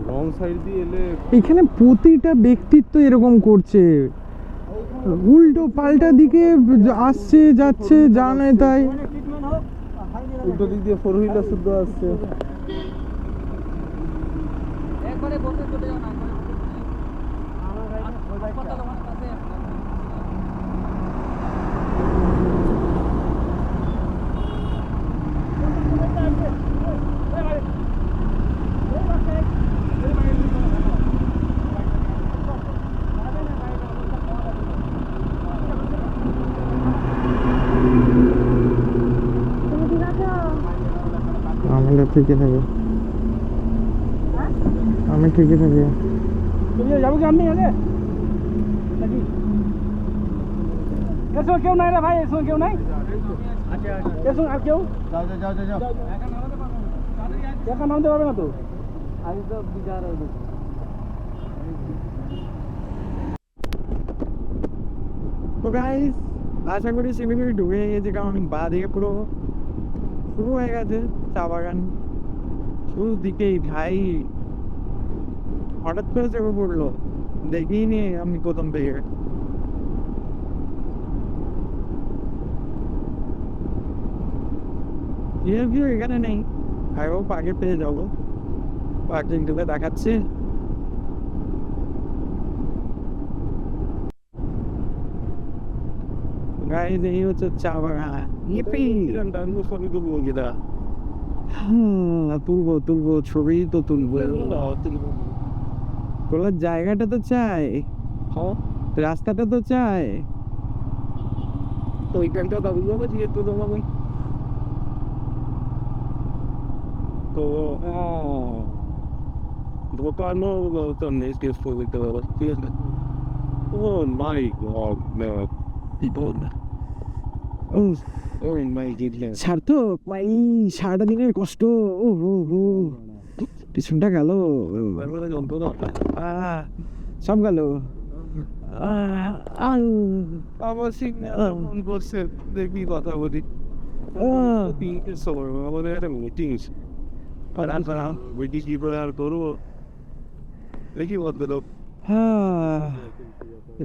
Wrong side দিয়ে এলে এখানে প্রতিটা ব্যক্তিত্ব এরকম করছে, উল্টো পাল্টা দিকে আসছে যাচ্ছে, যা নয় তাই। উল্টো দিক দিয়ে ফোর হুইলার শুদ্ধ আসছে। একবারে বসে চলে যাও না, হাসপাতাল আমার কাছে। আমরা ঠিকই থাকি, আমি ঠিকই থাকি। যাবো কি আপনি আগে নাকি? এর সঙ্গে কেউ নাই রে ভাই, এর সঙ্গে কেউ নাই, এর সঙ্গে আর কেউ? যাও যাও যাও যাও। একা নামতে পারবে না তো, আমি তো বিচার হইলো। তো গাইস, আশা করি শিলিগুড়ি ঢুকে গেছে, কারণ বা দিকে পুরো শুরু হয়ে গেছে চা বাগান। শুরু দিকেই ভাই হঠাৎ করে চেপে পড়লো, দেখিনি আমি প্রথম থেকে। ভিউ এখানে নেই, ভাইও পাকে পেয়ে যাবো, পার্কিং গুলো দেখাচ্ছে। গাইস এই হচ্ছে চা বাগান। তুলবো তুলবো, ছবি তো তুলবো, তোলার জায়গাটা তো চাই, রাস্তাটা তো চাই। তো ওইখানটা দাবি করবো যেহেতু তোমাকে তো দোকানও তো নেক্সট গেস্ট করে দিতে পারবো, ঠিক আছে? Oh my god people, oh my goodness. Sarthak ভাই, সারাটা দিনের কষ্ট, ও হো হো, পিছনটা গেল, যন্ত্রণা সব গেল। আমার সিগন্যাল ফোন করছে, দেখবি কথা বলি। তিনটের সময় আমাদের একটা মিটিং ব্রিটিশ আর করবো, দেখি ভদ্রলোক,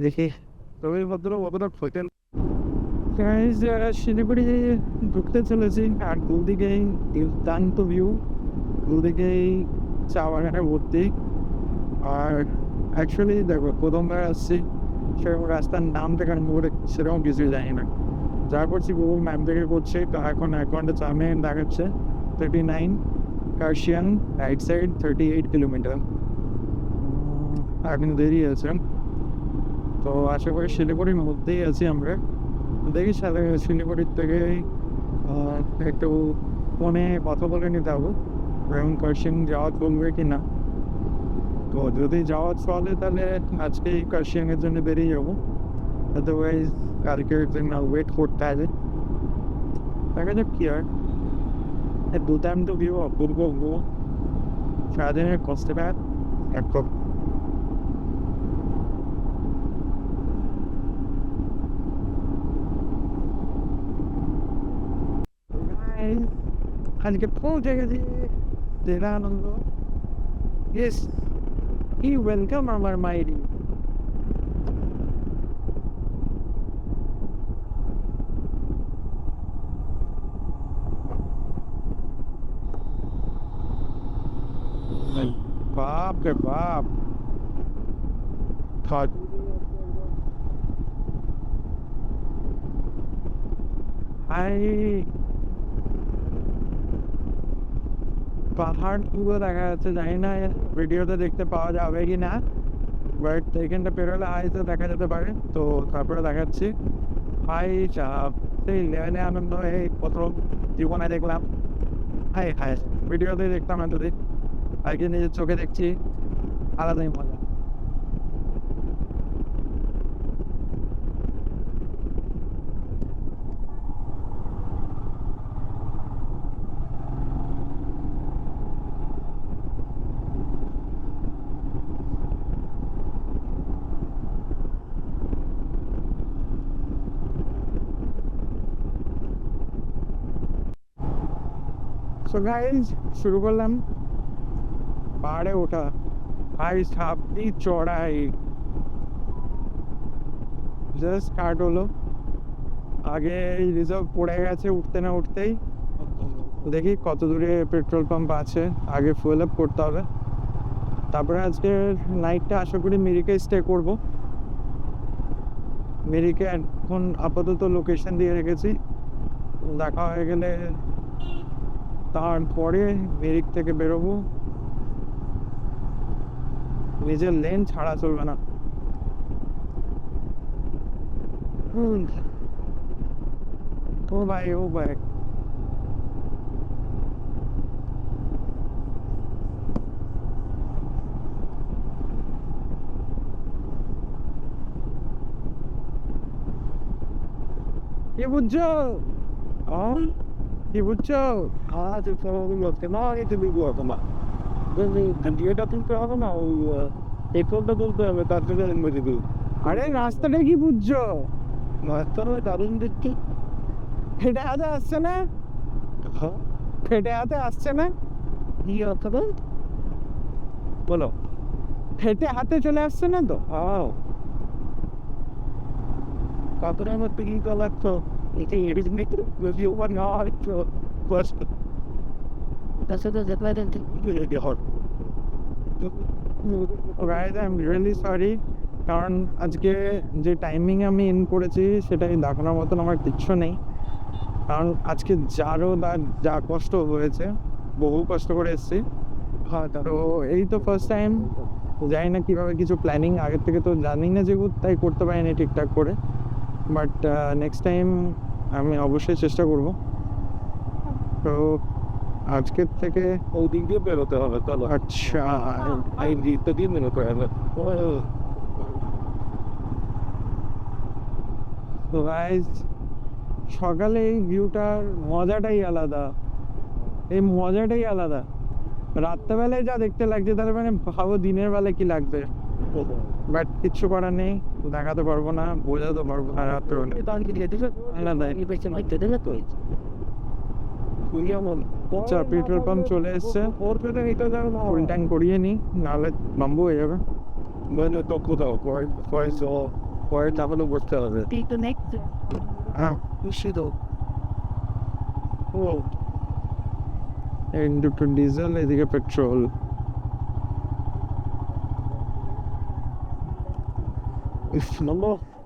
দেখি তবে ভদ্রলোক অতটা খোঁজেন। শিলিগুড়ি ঢুকতে চলেছি, আর দুদিকেই দুর্দান্ত ভিউ, দুদিকেই চা বাগানে ভর্তি। আর অ্যাকচুয়ালি দেখো, প্রথমবার আসছি, সেরকম রাস্তার নাম থেকে আরম্ভ করে সেরকম কিছুই জানি না। যা করছি গুগল ম্যাপ থেকে করছে, তো এখন 1 ঘন্টা সামনে দেখাচ্ছে 39, কার্শিয়াং রাইট সাইড 38 কিলোমিটার, এখন দেরি আছে। তো আশা করি শিলিগুড়ির মধ্যেই আছি আমরা। দেখি সাথে শিলিগুড়ির থেকে একটু ফোনে কথা বলে নিতে হবে, এবং কার্শিয়াং যাওয়া চলবে কি না। তো যদি যাওয়া চলে তাহলে আজকে কার্শিয়াংয়ের জন্য বেরিয়ে যাবো, আদারওয়াইজ কালকের জন্য ওয়েট করতে হবে। দেখা যাক কি হয়। দুর্দান্ত ভিউ, অপূর্ব ভিউ, সারাদিনের কষ্টে ব্যাট একদম। আজকে পৌঁছে গেছি দেবানন্দ। ইয়েস, ই ওয়েলকাম আমার মাইরি। বাপ রে বাপ, হাই পাহাড় পুরো দেখা যাচ্ছে, জানি না ভিডিওতে দেখতে পাওয়া যাবে কি না, বাট এখানটা পেরোলে হয়তো দেখা যেতে পারে। তো তারপরে দেখাচ্ছি। হাই চাপ, সেই লেভেলে আনন্দ এই প্রথম জীবনে দেখলাম। হাই হাই, ভিডিওতে দেখতাম এতদিন, আজকে নিজের চোখে দেখছি, আলাদাই মজা। সো গাইজ শুরু করলাম পাহাড়ে ওঠা। ভাই সাপটি চড়াই জাস্ট স্টার্ট হলো। আগে রিজার্ভ পড়ে গেছে উঠতে না উঠতেই। দেখি কত দূরে পেট্রোল পাম্প আছে, আগে ফুয়েল আপ করতে হবে। তারপরে আজকে নাইটটা আশা করি মিরিকে স্টে করব। মিরিকে এখন আপাতত লোকেশন দিয়ে রেখেছি, দেখা হয়ে গেলে তারপরে মিরিক থেকে বেরোবো। নিজের লেন ছাড়া চলবে না। ও ভাই ও ভাই, কি বুঝছো? কি বুঝছো? আজ লোককে না এটা বিবো তোমা এটা তুলতে হবে না, ওই পেট্রোলটা তুলতে হবে, তার জন্য মেরে দিবি। আরে রাস্তাটা কি বুঝছো? রাস্তাটা দারুণ দেখছি। ফেটে হাতে আসছে না? ফেটে হাতে আসছে না? কি অর্থটা বলো? ফেটে হাতে চলে আসছে না তো? কতটা আমার পিকিং কলার তো এটা এডিট মেক যদি ওভার না হয় তো বাস তার সাথে যেতে ঠিক ready hot. Guys I am really sorry, কারণ আজকে যে টাইমিং আমি ইন করেছি সেটাই দেখানোর মতন আমার কিচ্ছু নেই। কারণ আজকে যা কষ্ট হয়েছে, বহু কষ্ট করে এসেছি। হ্যাঁ তো এই তো ফার্স্ট টাইম, জানি না কীভাবে কিছু প্ল্যানিং আগের থেকে তো জানি না যেহেতু, তাই করতে পারিনি ঠিকঠাক করে। বাট নেক্সট টাইম আমি অবশ্যই চেষ্টা করব। তো আজকের থেকে ওই দিক দিয়ে বেরোতে হবে। চলো আচ্ছা এই দিকটা দিয়ে মেনে করে হবে। তো গাইজ সকালে এই ভিউটার মজাটাই আলাদা, এই মজাটাই আলাদা। রাত্রেবেলায় যা দেখতে লাগছে তাহলে মানে ভাবো দিনের বেলায় কি লাগবে। বাট কিচ্ছু করার নেই, দেখাতে পারবো না, বোঝাতে পারবো না। রাত্রেবেলা আলাদাই। আচ্ছা পেট্রোল পাম্প চলে এসছে, ফুল ট্যাঙ্ক করিয়ে নি, নাহলে বাম্বু হয়ে যাবে। মানে তো কোথাও পরে তাহলে বসতে হবে। হ্যাঁ এই দুটো ডিজেল, এদিকে পেট্রোল।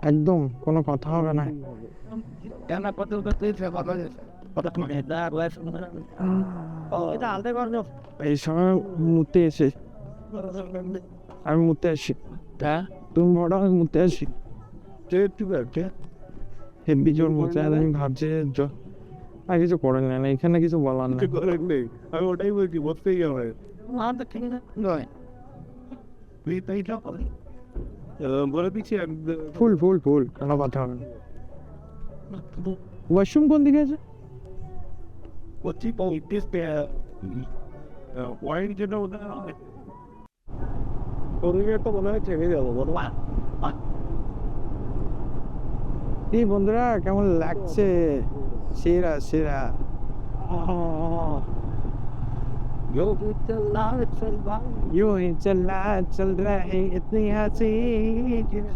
একদম কোনো কথা হবে না। এই সময় মুতে এসে আমি মুতে আসি, তুমি বড় আমি মুতে আসি। হেব্বি জোর মুতে আর আমি ভাবছি আর কিছু করে না, এখানে কিছু বলার না। আমি ওটাই বলছি, বসতেই হবে। বলে দিচ্ছি ফুল ফুল ফুল কোনো কথা হবে না। ওয়াশরুম কোন দিকে আছে? বলছি পয়েন্ট যেটা ওদিকে তো মনে হয় ছেড়ে যাবো বলো। এই বন্ধুরা কেমন লাগছে? সেরা সেরা। यूं ही चला चल रहे इतनी हंसी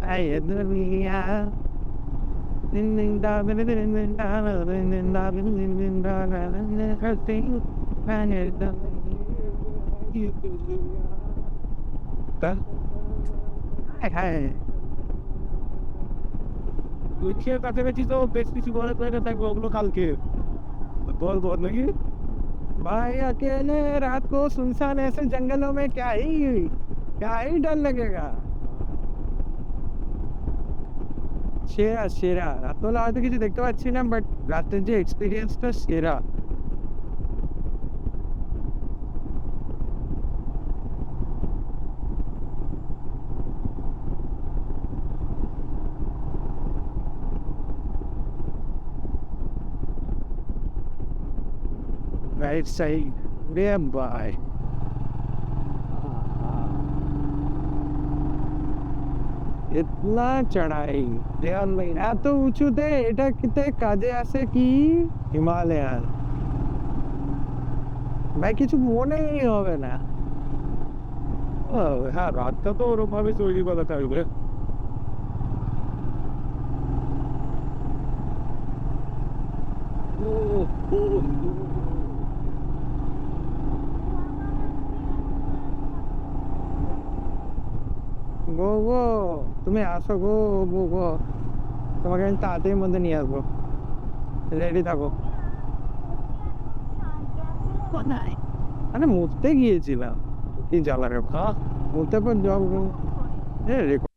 है दुनिया। তুই কাছাকাছি তো বেশ কিছু ঘরে প্লেটে থাকবে, ওগুলো কালকে বল বল নাকি? भाई अकेले रात को सुनसान ऐसे जंगलों में क्या ही डर लगेगा। সেরা সেরা। রাতবেলা হয়তো কিছু দেখতে পাচ্ছি না, বাট রাতের যে এক্সপিরিয়েন্সটা সেরা। রাইট সাইড রে ভাই, इतना चढ़ाई এত উঁচুতে, এটা কিতে কাজে আসে কি হিমালয়ান। ভাই কিছু মনেই হবে না। হ্যাঁ, রাতটা তো ওরকম ভাবে তৈরি করা থাকবে। গো গো, তুমি আসো গো গো গো, তোমাকে আমি তাড়াতাড়ির মধ্যে নিয়ে আসবো, রেডি থাকো। আরে মুততে গিয়েছিলাম, কি জ্বালা রে খা, মুততে পর জল রেখো।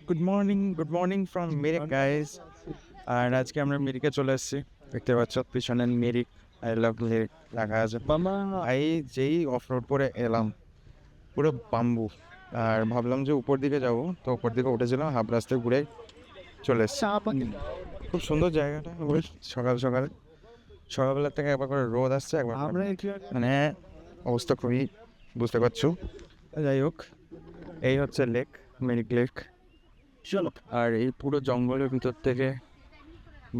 গুড মর্নিং ফ্রম মেরিক গাইজ। আর আজকে আমরা মেরিকে চলে এসেছি, দেখতে পাচ্ছ পিছনে মেরিক, আই লাভ মেরিক লেখা আছে। ভাই যেই অফ রোড করে এলাম পুরো বাম্বু, আর ভাবলাম যে উপর দিকে যাব, তো উপর দিকে উঠেছিলাম, হাফ রাস্তায় ঘুরে চলে এসেছি। খুব সুন্দর জায়গাটা, সকালবেলার থেকে একবার করে রোদ আসছে, একবার মানে অবস্থা খুবই বুঝতে পারছো। যাই হোক, এই হচ্ছে লেক, মেরিক লেক। চলো। আর এই পুরো জঙ্গলের ভিতর থেকে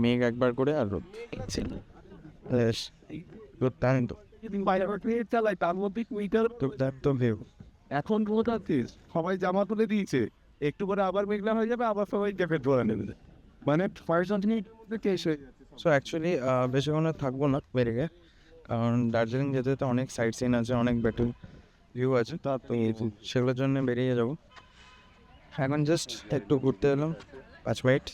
মেঘ একবার করে আর রোদ, বেশ দুর্দান্ত চালাই, তার মধ্যে টুইটার দুর্দান্ত ভিউ। এখন রোদ আছে, সবাই জামা তুলে দিয়েছে, একটু করে আবার মেঘলা হয়ে যাবে, আবার সবাই জ্যাকেট ধরে নেবে, মানে সো অ্যাকচুয়ালি বেশিক্ষণ আর থাকবো না মেরিকে, কারণ দার্জিলিং যেতে যেতে অনেক সাইট সিন আছে, অনেক বেটার ভিউ আছে, তা তো সেগুলোর জন্য বেরিয়ে যাবো। এখন জাস্ট একটু ঘুরতে এলাম 5 মিনিট,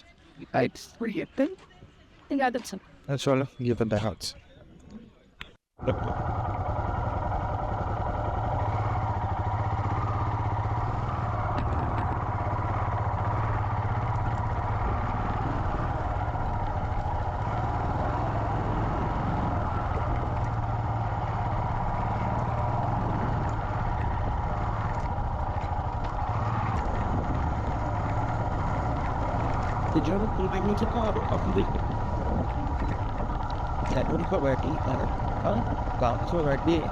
চলো গিয়ে তো দেখা হচ্ছে। The German people need to call it off the that would go right there. Got so right there.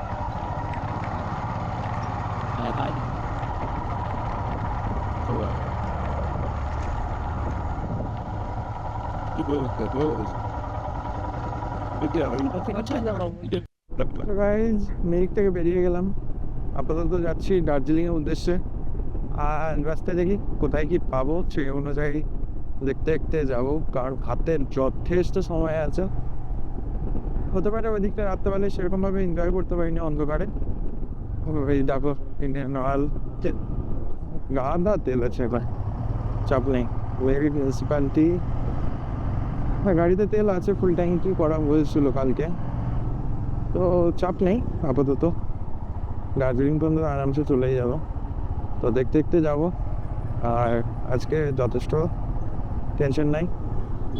I guys Mirik থেকে বেরিয়ে গেলাম, আপাতত যাচ্ছি দার্জিলিংয়ের উদ্দেশ্যে। আর রাস্তায় দেখি কোথায় কি পাবো, সেই অনুযায়ী দেখতে দেখতে যাবো, কারণ হাতে যথেষ্ট সময় আছে। হতে পারে ওই দিকটা রাত্রেবেলায় সেরকমভাবে এনজয় করতে পারিনি অন্ধকারে। এই দেখো ইন্ডিয়ান অয়েল, গাদা তেল আছে, এবার চাপ নেই। ওয়েরি মিউনিসিপ্যালিটি, হ্যাঁ গাড়িতে তেল আছে, ফুল ট্যাঙ্কি করা হয়েছিল কালকে, তো চাপ নেই। আপাতত দার্জিলিং পর্যন্ত আরামসে চলেই যাবো, তো দেখতে দেখতে যাবো। আর আজকে যথেষ্ট টেনশন নাই,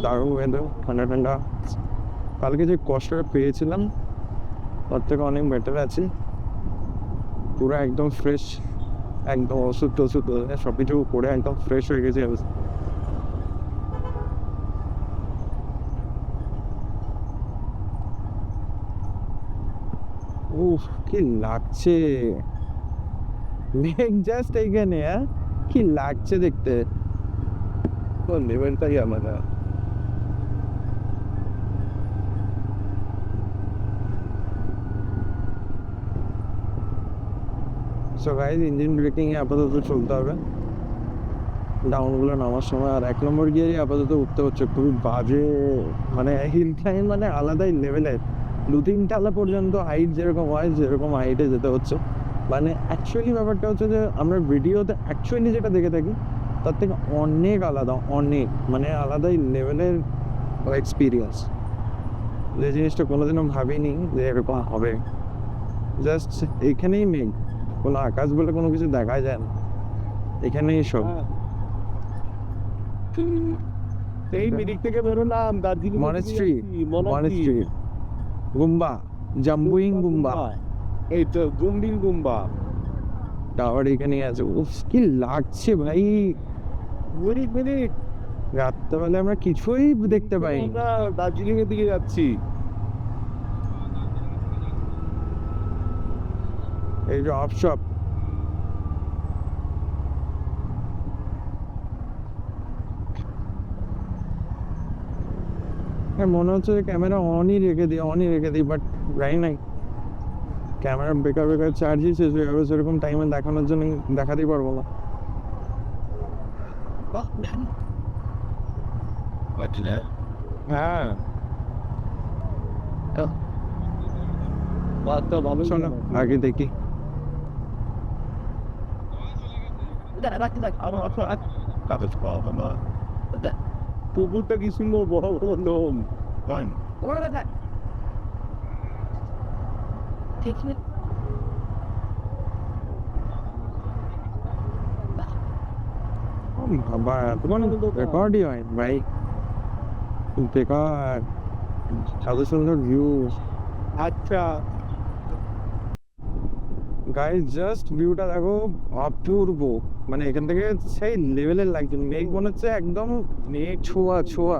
দারুণ ওয়েদার, ঠান্ডা ঠান্ডা। কালকে যে কষ্টটা পেয়েছিলাম তার থেকে অনেক বেটার আছি, পুরো একদম ফ্রেশ, একদম ওষুধ টষুধ সব কিছু করে একদম ফ্রেশ হয়ে গেছে। উফ কি লাগছে, মেঘ জাস্ট এইখানে, হ্যাঁ কি লাগছে দেখতে, কোন লেভেলটাই আলাদা। সো গাইজ ইঞ্জিন ব্রেকিংয়ে আপাতত চলতে হবে, ডাউনগুলো নামার সময়। আর 1 নম্বর গিয়ারই আপাতত উঠতে হচ্ছে, খুবই বাজে, মানে হিল ক্লাইম্ব মানে আলাদাই লেভেলের। 2-3 টালা পর্যন্ত হাইট যেরকম হয় সেরকম হাইটে যেতে হচ্ছে। মানে অ্যাকচুয়ালি ব্যাপারটা হচ্ছে যে আমরা ভিডিওতে অ্যাকচুয়ালি যেটা দেখে থাকি তার থেকে অনেক আলাদা, অনেক মানে আলাদাই লেভেলের এক্সপিরিয়েন্স। যে জিনিসটা কোনোদিনও ভাবিনি যে এরকম হবে। জাস্ট এইখানেই মেঘ, কোনো আকাশ বলে কোনো কিছু দেখা যায় না, এখানেই সব। এই মিরিক থেকে বেরোলাম দার্জিলিং মনেস্ট্রি, গুম্বা, জাম্বুইং গুম্বা, এই তো গুমডিং গুম্বা। টাওয়ার এখানে আছে। উফ কি লাগছে ভাই, মিনিট রাত্রেবেলা আমরা কিছুই দেখতে পাই। আমরা দার্জিলিং এর দিকে যাচ্ছি। এই যে অফশপ, মনে হচ্ছে ক্যামেরা অনই রেখে দিই বাট যাই নাই, ক্যামেরা বেকার চার্জই শেষ হয়ে যাবে, সেরকম টাইমে দেখানোর জন্য দেখাতেই পারবো না। হ্যাঁ বাচ্চা ভালো চলো আগে দেখি। পুকুরটা কি সুন্দর বড় বড় লোম। বাবা তোমার রেকর্ডই হয় ভাই, বেকার এত সুন্দর ভিউ। আচ্ছা গাইস জাস্ট ভিউটা দেখো, অপূর্ব, মানে এখান থেকে সেই লেভেলের লাগছে, মেঘ মনে হচ্ছে একদম মেঘ ছোঁয়া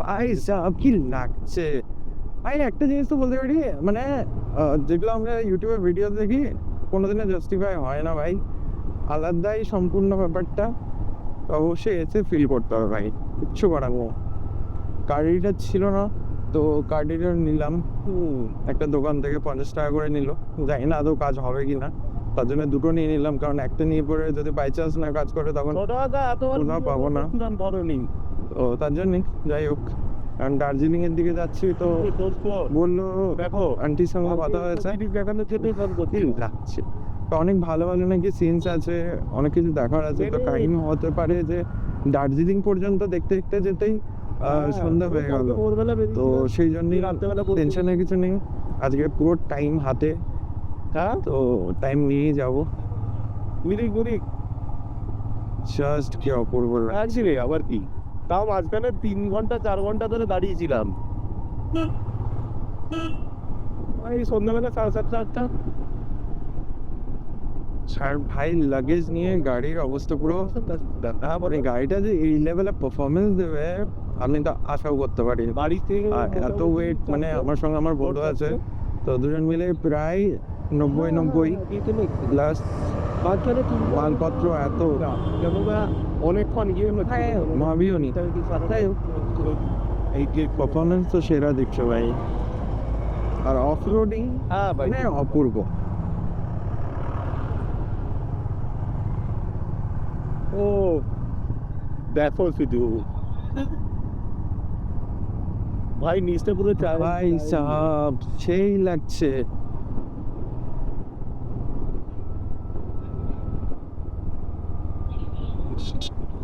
ভাই সাব কি লাগছে ভাই। একটা জিনিস তো বলতে পারি, মানে যেগুলো আমরা ইউটিউবে ভিডিও দেখি কোনোদিনও জাস্টিফাই হয় না ভাই, আলাদাই সম্পূর্ণ ব্যাপারটা। তো অবশ্যই এসে ফিল করতে হবে ভাই, কিচ্ছু করার নেই। গাড়িটা ছিল না তো গাড়িটা নিলাম একটা দোকান থেকে, 50 টাকা করে নিল, জানি না আদৌ কাজ হবে কি না, তার জন্য দুটো নিয়ে নিলাম, কারণ একটা নিয়ে পরে যদি বাই চান্স না কাজ করে তখন পুনঃ পাবো না। তো তার জন্য যাই হোক, কারণ দার্জিলিং এর দিকে যাচ্ছি তো বললো, দেখো আন্টির সঙ্গে কথা হয়েছে, লাগছে তো অনেক ভালো ভালো নাকি সিনস আছে, অনেক কিছু দেখার আছে। তো টাইম হতে পারে যে দার্জিলিং পর্যন্ত দেখতে দেখতে যেতেই সন্ধ্যা হয়ে গেল, তো সেই জন্যই টেনশনের কিছু নেই, আজকে পুরো টাইম হাতে, হ্যাঁ তো টাইম নিয়েই যাবো। মিরিক জাস্ট কি অপূর্ব লাগছি রে, আবার কি তাও মাঝখানে 3 ঘন্টা 4 ঘন্টা ধরে দাঁড়িয়েছিলাম। এই সন্ধ্যাবেলা 7:30 স্যার ভাই লাগেজ নিয়ে গাড়ির অবস্থা পুরো, মানে গাড়িটা যে এই লেভেলে পারফরমেন্স দেবে আমি তো আশাও করতে পারি। বাড়িতে আর এত ওয়েট, মানে আমার সঙ্গে আমার বন্ধু আছে, তো দুজন মিলে প্রায় 90 প্লাস মালপত্র এত অনেকক্ষণ গিয়ে ভাবিও নি। এই যে পারফরমেন্স তো সেরা দেখছো ভাই, আর অফ রোডিং হ্যাঁ ভাই মানে অপূর্ব। ও দেখো শুধু ভাই নিচটা পুরো ভাই সাহাব সেই লাগছে।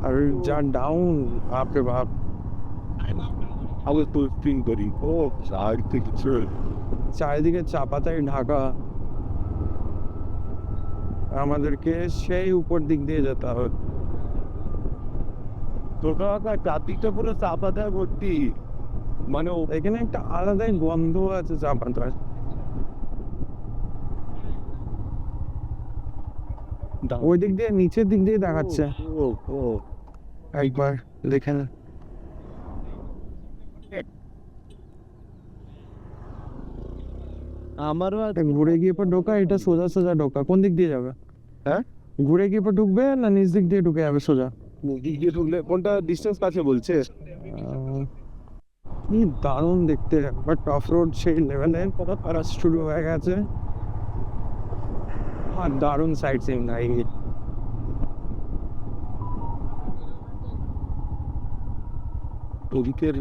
আর যা ডাউন, বাপরে বাপ, আবার তো স্প্রিং করি ও সাইড থেকে চারিদিকে চা পাতায় ঢাকা, আমাদেরকে সেই উপর দিক দিয়ে যেতে হবে। তোটা চারদিকটা পুরো চা পাতায় ভর্তি, মানে এখানে একটা আলাদাই গন্ধ আছে চা পাতার। ওই দিক দিয়ে নিচের দিক দিয়ে দেখাচ্ছে, ও একবার দেখে না। আমারও এটা ঘুরে গিয়ে পর ঢোকা, এটা সোজা সোজা ঢোকা, কোন দিক দিয়ে যাবে? হ্যাঁ ঘুরে গিয়ে পর ঢুকবে না নিচ দিক দিয়ে ঢুকে যাবে সোজা? গিয়ে ঢুকলে কোনটা ডিস্টেন্স কাছে বলছে? কি দারুণ দেখতে, বাট অফ রোড সেই লেভেলে করা শুরু হয়ে গেছে, আর দারুণ সাইড সিন ভাই। ওদিকের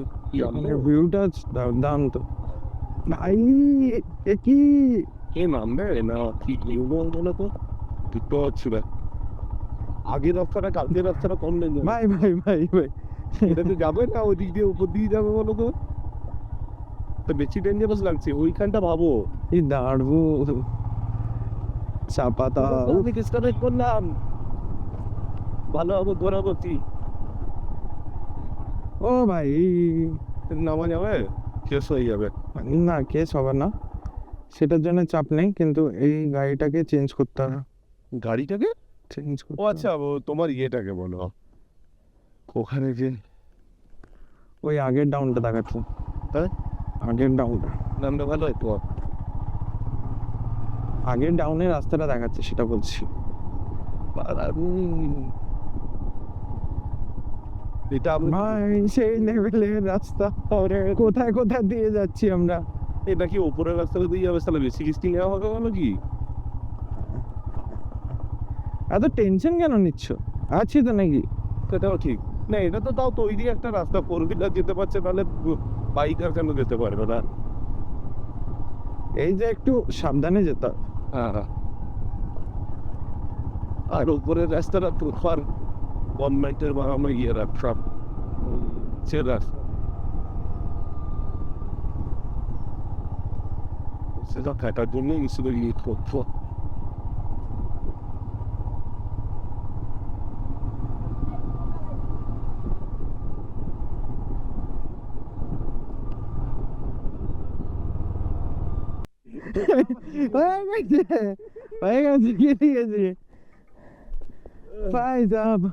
ভিউটা দাম তো ভাই, এ কি কে নামবে না কি বলো তো দুটো হচ্ছে আগে রাস্তাটা কালকে রাস্তাটা কম নেই ভাই ভাই ভাই ভাই এটাতে যাবে না, ওদিক দিয়ে উপর দিয়ে যাবে বলো তো, তো বেশি ডেঞ্জারাস লাগছে ওইখানটা ভাবো। এই দাঁড়বো চা পাতা, আমি ডিসকানেক্ট করলাম, ভালো হবে গোড়াবতী ও ভাই নামা যাবে, শেষ হয়ে যাবে। না কেস হবে না, সেটার জন্য চাপ নেই, কিন্তু এই গাড়িটাকে চেঞ্জ করতে হবে। গাড়িটাকে চেঞ্জ ও আচ্ছা ও তোমার ইয়েটাকে বলো ওখানে যে ওই আগের ডাউনটা দেখাচ্ছে, হ্যাঁ আগের ডাউনটা, নামটা ভালো একটু আগের ডাউনের রাস্তাটা দেখাচ্ছে সেটা বলছি। এটা ভাই সেই লেভেলের রাস্তা, কোথায় কোথায় দিয়ে যাচ্ছি আমরা। এটা কি ওপরের রাস্তাটা দিয়ে যাবে তাহলে বেশি কিস্তি নেওয়া হবে বলো কি এত টেনশন কেন নিচ্ছ, আছি তো নাকি। সেটাও ঠিক না, এটা তো তাও তৈরি একটা রাস্তা, ফোর হুইলার যেতে পারছে, তাহলে বাইকার কেন যেতে পারবে না? এই যে একটু সাবধানে যেতে হবে। হ্যাঁ হ্যাঁ। আর উপরের রাস্তাটা প্রপার গভর্নমেন্টের বা আমার ইয়েরা সব সে রাস্তা সেটা কাটার জন্য ইসুরে লিড করতো। হয়ে গেছে কেটে গেছে ভাই সাহেব,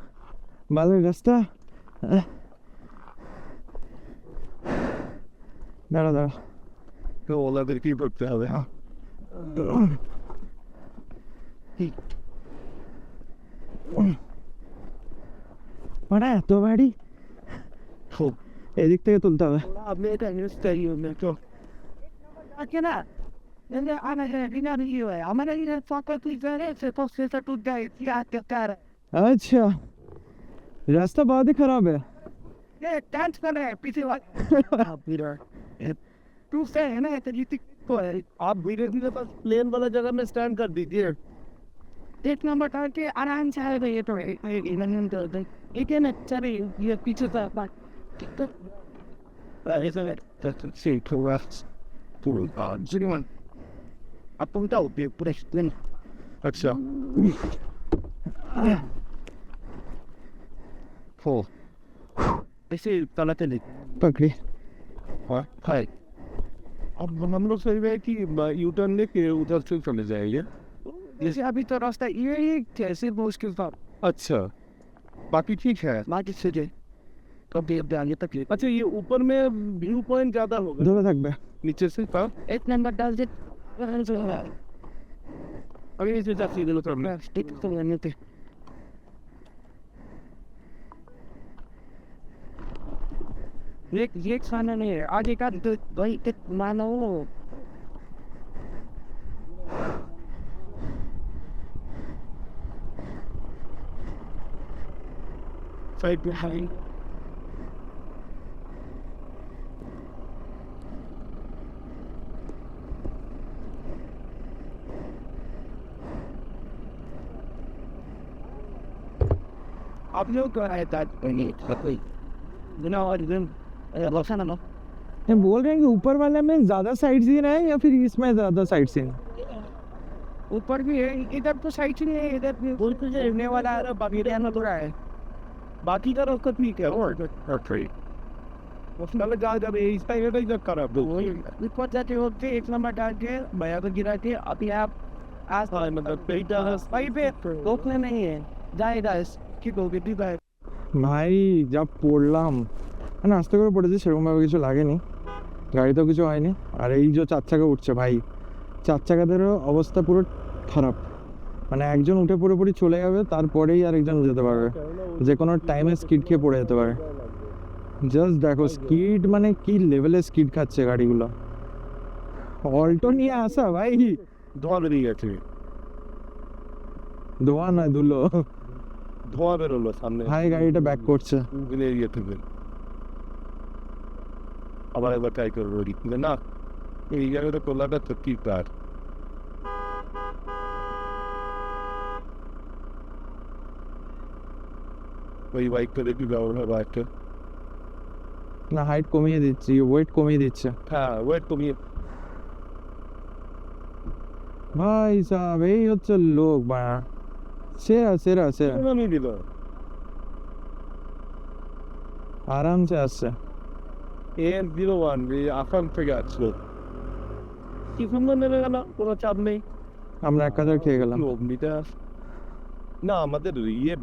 ভালো রাস্তা। দাঁড়া দাঁড়া, তো ওনাদের কি করতে হবে? হ্যাঁ মানে এত বাড়ি খুব এদিক থেকে তুলতে হবে। আমি এটা নিউজ তাই তো আছে না हमारे लिए फोटो की जरूरत है तो से टूट जाए याद कर अच्छा, रास्ता बहुत ही खराब है। ये डांस कर रहे हैं पीछे वाले तू से है ना तो जीती तो है आप धीरे धीरे बस प्लेन वाला जगह में स्टैंड कर दीजिए। एक नंबर डाल के आराम से आएगा ये तो इन्हें तो एक है ना चले ये पीछे से बात तो ऐसा है see to us to genuine अपन का उपयोग पूरा एक्सप्लेन। अच्छा हो ऐसे तलाते नहीं पकड़ी हाय। अब हम लोग सोच रहे हैं कि यू टर्न लेके उधर से चले जाएंगे। जैसे अभी तो रास्ता ये कैसे मुश्किल था अच्छा बाकी ठीक है। बाकी से जे कभी अब आगे तक अच्छा ये ऊपर में व्यू पॉइंट ज्यादा होगा ধরে থাকবে। नीचे से था एक नंबर डाल दे अभी इसे जा सीधे उतर में स्टिक तो नहीं थे ये खाना नहीं है आगे का भाई तक मानो साइड में हाई आप लोग क्या है ताज नहीं कोई बिना और दिन लौसा ना हम बोल रहे हैं कि ऊपर वाले में ज्यादा साइड सीन है या फिर इसमें ज्यादा साइड सीन है। ऊपर भी है इधर तो साइड से नहीं है इधर भी बोल तो रहने वाला है बाकी रहना तो रहा है बाकी का रास्ता ठीक है और उसमें जा जब इस टाइम पे इधर खराब दो ऊपर जाते होते एक नंबर डाल के भैया को गिरा के अभी आप आज हाँ मतलब पेटा भाई पे रोकने नहीं है जाएगा কি বলবি তুই ভাই ভাই যা পড়লাম, মানে আস্তে করে পড়েছি, সেরকমভাবে কিছু লাগেনি, গাড়িতেও কিছু হয়নি। আর এই যে চার চাকা উঠছে ভাই, চার চাকাদেরও অবস্থা পুরো খারাপ, মানে একজন উঠে পুরোপুরি চলে যাবে, তারপরেই আর একজন যেতে পারবে, যে কোনো টাইমে স্কিড খেয়ে পড়ে যেতে পারে। জাস্ট দেখো স্কিড, মানে কি লেভেলে স্কিড খাচ্ছে গাড়িগুলো। অল্টো নিয়ে আসা ভাই, ধোয়া বেরিয়ে গেছে, ধোয়া নয় ধুলো। ধোয়া বেরোলো সামনে, ভাই গাড়িটা ব্যাক করছে, এরিয়া থেকে আবার একবার ট্রাই করবো না এই জায়গাটা তোলাটা তো কি কার ওই বাইক করে একটু ব্যবহার বাইকটা না হাইট কমিয়ে দিচ্ছি, ওয়েট কমিয়ে দিচ্ছে। হ্যাঁ ওয়েট কমিয়ে ভাই সাহেব এই হচ্ছে লোক, বাড়া সেরা সেরা সেরা, নামিয়ে দিল আরামসে আসছে। AM01 আসাম থেকে আসলো, কি সুন্দর নেমে গেল, কোনো চাপ নেই। আমরা 1000 খেয়ে গেলাম। অগ্নিটা না আমাদের ইয়ে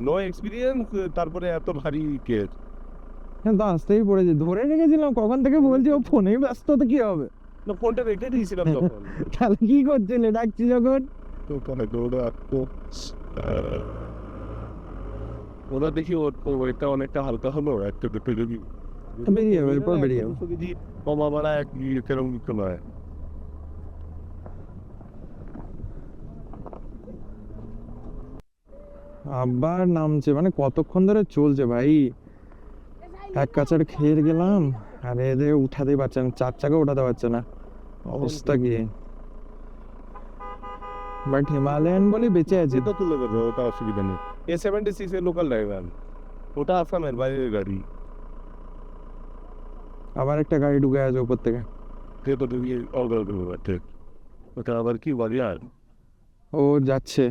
নো এক্সপিরিয়েন্স, তারপরে এত ভারী কেস। হ্যাঁ, তো আসতেই পড়েছে, ধরে রেখেছিলাম কখন থেকে বলছি ও ফোনেই ব্যস্ত, তো কি হবে? না ফোনটা রেখে দিয়েছিলাম তখন। তাহলে কি করছিলে ডাকছি যখন? তো পরে তো ওরা তো ওরা দেখি ওর ওয়েটটা অনেকটা হালকা হলো, একটা দুটো যদি বেরিয়ে যাবে, এরপর বেরিয়ে যাবে। কেজি কমা বাড়া এক সেরকম কিছু নয়। আবার নামছে, মানে কতক্ষণ ধরে চলছে ভাই। এক কাছার খেয়ে গেলাম আর এদের উঠাতেই পারছে না, 4 চাকা উঠাতে পারছে না, অবস্থা কি। বাট হিমালয়ান বলে বেঁচে আছে। যেটা তুলে দেবে, ওটা অসুবিধা নেই। A76 এর লোকাল ড্রাইভার, ওটা আসামের বাইরের গাড়ি। আবার একটা গাড়ি ঢুকে আছে উপর থেকে। সে তো তুমি অর্ডার করবে ঠিক, ওটা আবার কি বলি আর ও যাচ্ছে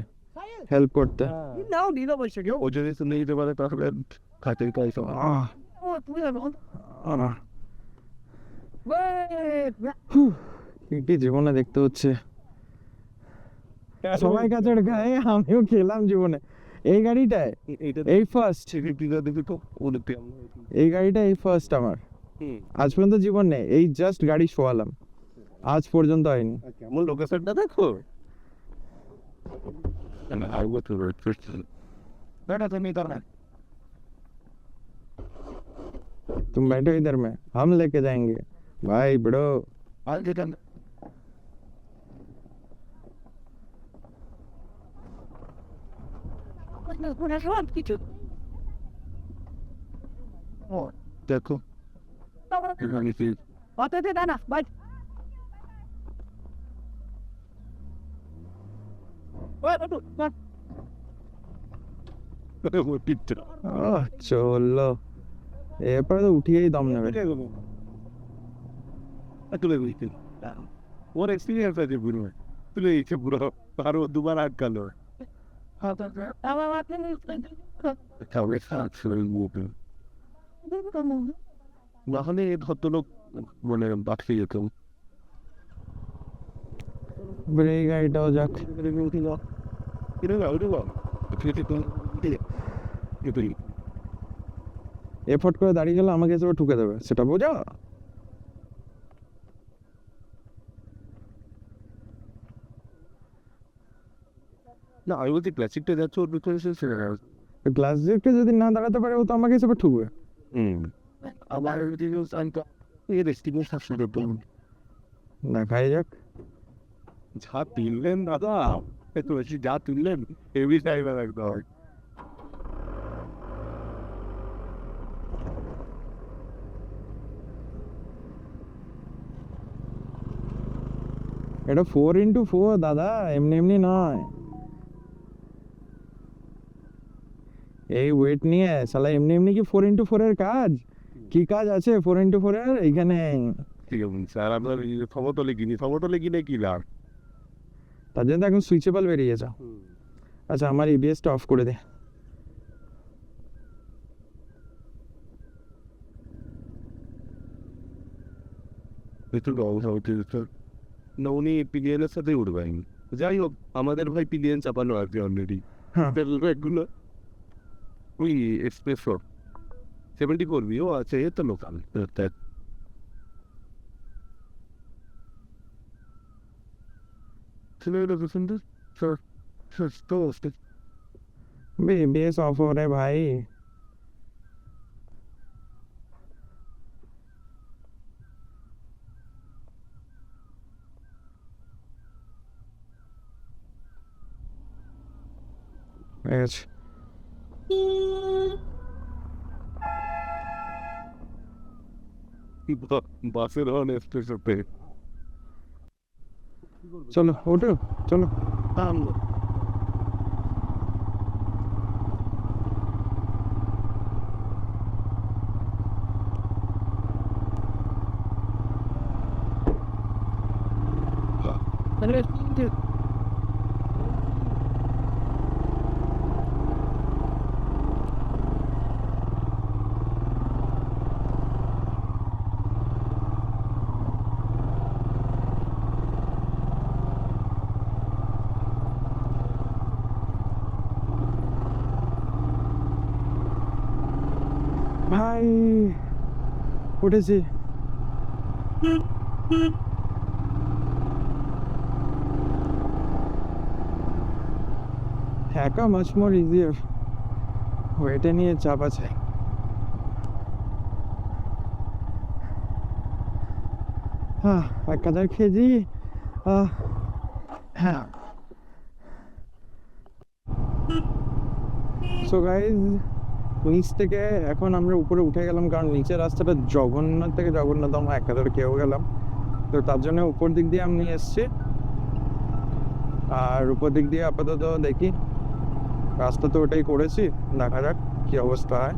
হেল্প করতে। নাও দিলো বলছে কেউ ও যদি শুনে যেতে পারে তাহলে খাতে পয়সা। আহ, ও তুই এখন আহ, কি জীবনে দেখতে হচ্ছে, সবাই কাছের গায়ে, আমিও খেলাম জীবনে এই গাড়িটায়, এইটা এই ফার্স্ট। পিজা দেখি তো ও দেখতে এই গাড়িটা এই ফার্স্ট আমার, আজ পর্যন্ত জীবন নেই, এই জাস্ট গাড়ি শোয়ালাম, আজ পর্যন্ত হয়নি। কেমন লোকেশনটা দেখো। I would to बेटा तुम इधर है तुम बैठो इधर में, हम लेके जाएंगे भाई बड़ो। आज जितन una sola কিছু ও দেখো অততে দানা বাই ওই পিঠটা চলো এরপরে তো উঠিয়েই দম নেবে। তুলে দিয়েছিল ওর এক্সপিরিয়েন্স আছে পুরো, তুলে দিয়েছে পুরো, আরো দুবার আটকালো। নাহলে এই ভদ্রলোক মানে বাঁচতে যেত। এই গাড়িটাও যাক। এফোর্ট করে দাঁড়িয়ে গেলে আমাকে এসে ঠুকে দেবে, সেটা বোঝা। না আমি বলছি ক্লাসিকটা যাচ্ছে ওর ভিতরে গ্লাস দিকটা যদি না দাঁড়াতে পারে ও তো আমাকে এসে ঠুকবে। আমার দেখাই যাক। যা তুললেন দাদা, এত বেশি যা তুললেন হেভি ড্রাইভার একদম। এটা 4x4 দাদা, এমনি এমনি নয়। এই ওয়েট নিয়ে শালা এমনি এমনি কি 4x4 এর কাজ, কি কাজ আছে 4x4 এর এইখানে? ঠিক আছে স্যার, আপনার সমতলে কিনে কি লাভ? তার জন্য তো এখন সুইচেবল বেরিয়েছে। আচ্ছা আমার ইবিএসটা অফ করে দে। একটু অবস্থা হচ্ছে স্যার না, উনি পিলিয়নের সাথে উঠবেন। যাই হোক আমাদের ভাই পিলিয়ন চাপানো আছে অলরেডি। হ্যাঁ। এগুলো ওই এক্সপ্রেসো 74 বিও আছে, এ তো লোকাল। इबिएस ऑफ हो रहा है भाई। Yes. বাসের হর্ন এক্সপ্রেসো পে। चलो उठो चलो। হাই উঠেছি। একা মাছ মোর ইজিয়ার, ওয়েটে নিয়ে চাপ আছে। হ্যাঁ 1000 কেজি। হ্যাঁ সো গাইজ, নিচ থেকে এখন আমরা উপরে উঠে গেলাম, কারণ নিচের রাস্তাটা জগন্নাথ থেকে জগন্নাথ আমরা 1000 কেউ গেলাম, তো তার জন্য উপর দিক দিয়ে আমি এসছি। আর উপর দিক দিয়ে আপাতত দেখি, রাস্তা তো ওটাই করেছি, দেখা যাক কি অবস্থা হয়।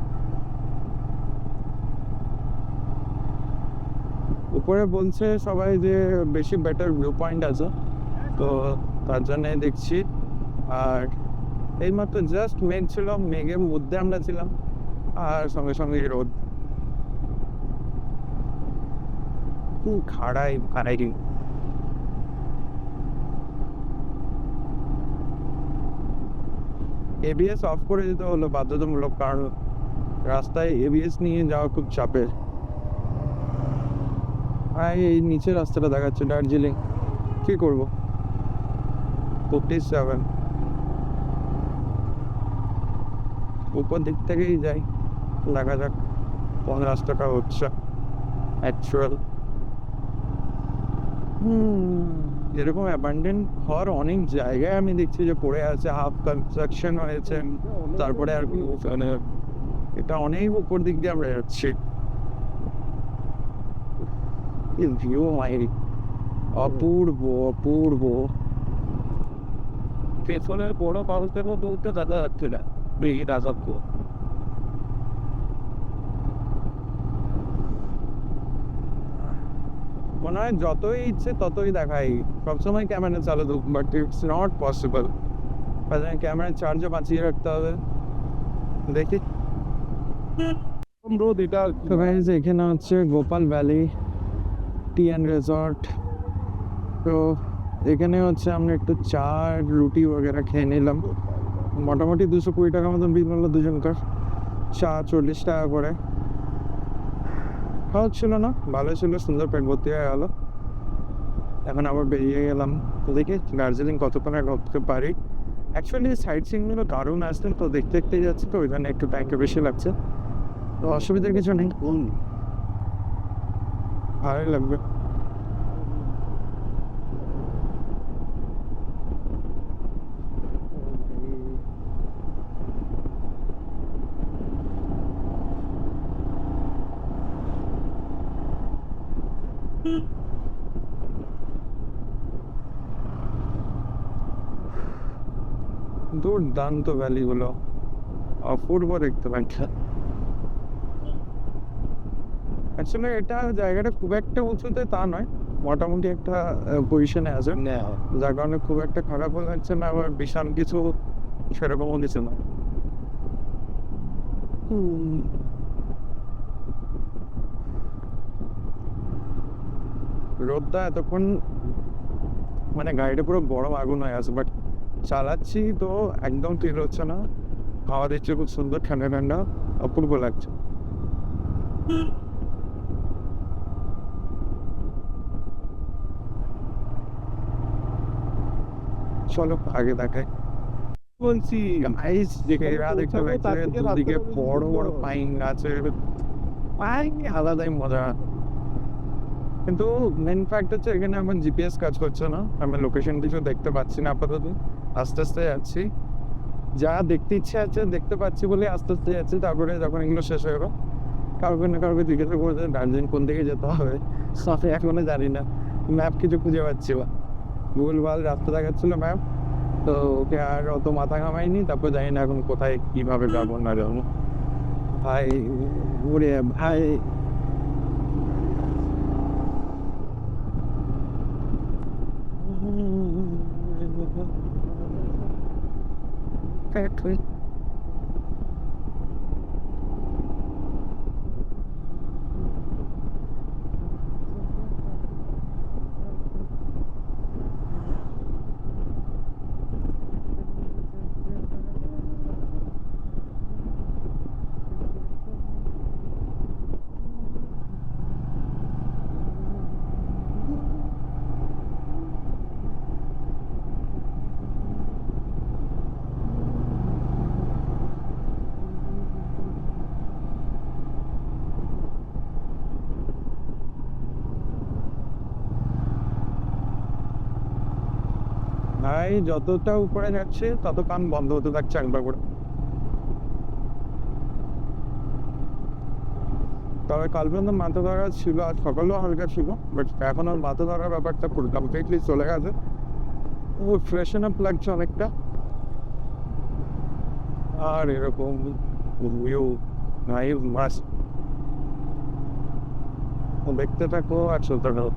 উপরে বলছে সবাই যে বেশি বেটার ভিউ পয়েন্ট আছে, তো তার জন্যে দেখছি। আর এইমাত্র জাস্ট মেঘ ছিল, মেঘের মধ্যে আমরা ছিলাম, আর সঙ্গে সঙ্গে রোদ। খাড়াই খাড়াই এবিএস অফ করে দিতে হলো বাধ্যতামূলক, কারণ রাস্তায় এবিএস নিয়ে যাওয়া খুব চাপের। এই নিচের রাস্তাটা দেখাচ্ছে দার্জিলিং, কি করবো 47, উপর দিক থেকেই যাই, দেখা যাক কোন রাস্তাটা হচ্ছে অ্যাকচুয়াল। এরকম অ্যাবান্ডেন্ট হওয়ার অনেক জায়গায় আমি দেখছি যে পড়ে আছে, হাফ কনস্ট্রাকশন হয়েছে, তারপরে আর মানে এটা অনেক উপর দিক দিয়ে আমরা যাচ্ছি। ভিউ মাইরি অপূর্ব অপূর্ব। পেছনের বড় পাউসের মধ্যে উঠতে দেখা যাচ্ছে না, বেশি রাজত্ব। মনে হয় যতই ইচ্ছে ততই দেখাই, সবসময় ক্যামেরা চালু থাকুক, বাট ইটস নট পসিবল। ক্যামেরার চার্জও বাঁচিয়ে রাখতে হবে। দেখি রোদ এটা তো গাইজ, এখানে হচ্ছে Gopal valley T and resort. তো এখানে হচ্ছে আমরা একটু চা রুটি বগেরা খেয়ে নিলাম। মোটামুটি 220 টাকা মতন বিল হলো দুজনকার, চা 40 টাকা করে। খাওয়া ছিল না, ভালো ছিল, সুন্দর পেট ভর্তি হয়ে গেল। এখন আবার বেরিয়ে গেলাম, তো দেখি দার্জিলিং কতক্ষণ আর ঘুরতে পারি। অ্যাকচুয়ালি সাইট সিনগুলো দারুণ আসতেন, তো দেখতে দেখতে যাচ্ছে, তো ওই জন্য একটু টাইমটা বেশি লাগছে, তো অসুবিধার কিছু নেই, ভালোই লাগবে। দুর্দান্ত ভ্যালিগুলো, অপূর্ব দেখতে পাচ্ছি। অ্যাকচুয়ালি এটা জায়গাটা খুব একটা উঁচুতে তা নয়, মোটামুটি একটা পজিশনে আছে, যার কারণে খুব একটা খারাপও লাগছে না, আবার বিশাল কিছু সেরকমও কিছু না। রোদটা এতক্ষণ মানে গাড়িটা পুরো গরম আগুন হয়ে আছে, বাট চালাচ্ছি তো একদম ফিল হচ্ছে না। হাওয়া দিচ্ছে খুব সুন্দর, ঠান্ডা ঠান্ডা, অপূর্ব লাগছে। চলো আগে দেখাই। বলছি গাইস দেখে দেখতে পাচ্ছি দুদিকে বড় বড় পাইন গাছের, আলাদাই মজা। কিন্তু মেন ফ্যাক্ট হচ্ছে এখানে আমার জিপিএস কাজ করছে না, আমি লোকেশন কিছু দেখতে পাচ্ছি না আপাতত। আস্তে আস্তে যাচ্ছি, যা দেখতে ইচ্ছে আছে দেখতে পাচ্ছি বলে আস্তে আস্তে যাচ্ছি। তারপরে যখন এগুলো শেষ হয়ে গেল, কাউকে না কাউকে জিজ্ঞাসা করছে দার্জিলিং কোন দিকে যেতে হবে, সাথে এখনো জানি না, ম্যাপ কিছু খুঁজে পাচ্ছি না, ভুলভাল রাস্তা দেখাচ্ছিল ম্যাপ, তো ওকে আর অত মাথা ঘামাইনি। তারপর জানি না এখন কোথায় কিভাবে যাবো না যাবো। ভাই ওরে ভাই, Factory. ভাই যতটা উপরে যাচ্ছে তত কান বন্ধ হতে থাকছে একবার করে। তবে কাল পর্যন্ত মাথা ধরা ছিল, আর সকালেও হালকা ছিল, বাট এখন আর মাথা ধরার ব্যাপারটা পুরো কমপ্লিটলি চলে গেছে। ও ফ্রেশন আপ লাগছে অনেকটা। আর এরকম ভিউ নাই মাস দেখতে থাকো আর চলতে থাকো।